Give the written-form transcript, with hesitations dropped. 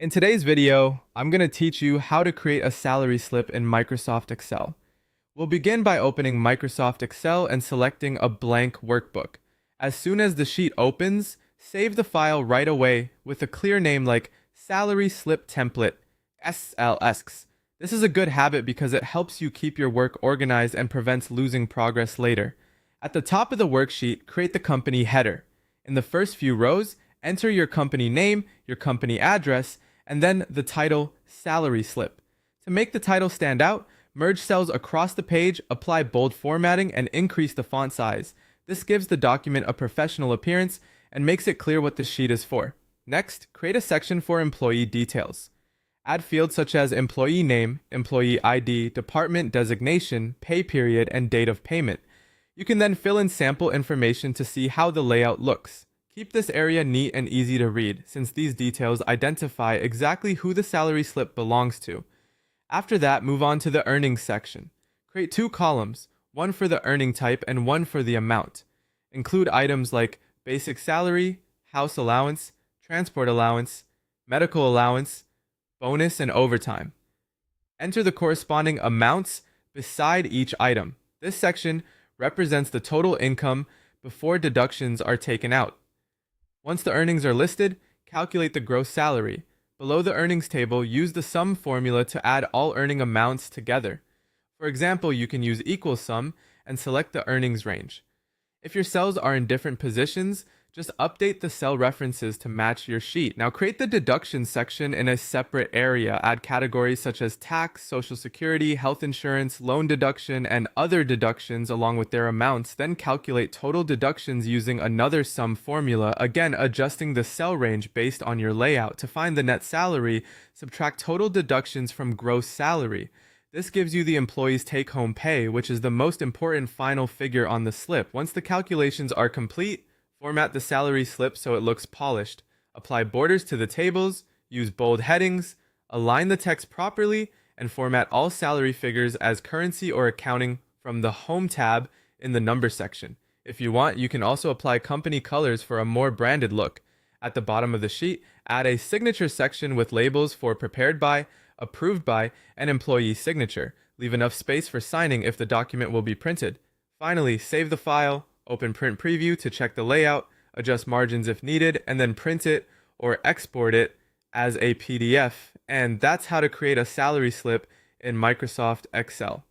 In today's video, I'm going to teach you how to create a salary slip in Microsoft Excel. We'll begin by opening Microsoft Excel and selecting a blank workbook. As soon as the sheet opens, save the file right away with a clear name like Salary Slip Template, SLS. This is a good habit because it helps you keep your work organized and prevents losing progress later. At the top of the worksheet, create the company header. In the first few rows, enter your company name, your company address, and then the title Salary Slip. To make the title stand out, merge cells across the page, apply bold formatting, and increase the font size. This gives the document a professional appearance and makes it clear what the sheet is for. Next, create a section for employee details. Add fields such as employee name, employee ID, department designation, pay period, and date of payment. You can then fill in sample information to see how the layout looks. Keep this area neat and easy to read, since these details identify exactly who the salary slip belongs to. After that, move on to the earnings section. Create two columns, one for the earning type and one for the amount. Include items like basic salary, house allowance, transport allowance, medical allowance, bonus, and overtime. Enter the corresponding amounts beside each item. This section represents the total income before deductions are taken out. Once the earnings are listed, calculate the gross salary. Below the earnings table, use the sum formula to add all earning amounts together. For example, you can use equal sum and select the earnings range. If your cells are in different positions, just update the cell references to match your sheet. Now create the deductions section in a separate area. Add categories such as tax, social security, health insurance, loan deduction, and other deductions along with their amounts. Then calculate total deductions using another sum formula, again adjusting the cell range based on your layout. To find the net salary, subtract total deductions from gross salary. This gives you the employee's take-home pay, which is the most important final figure on the slip. Once the calculations are complete, format the salary slip so it looks polished. Apply borders to the tables, use bold headings, align the text properly, and format all salary figures as currency or accounting from the Home tab in the Number section. If you want, you can also apply company colors for a more branded look. At the bottom of the sheet, add a signature section with labels for prepared by, approved by, and employee signature. Leave enough space for signing if the document will be printed. Finally, save the file, open Print Preview to check the layout, adjust margins if needed, and then print it or export it as a PDF. And that's how to create a salary slip in Microsoft Excel.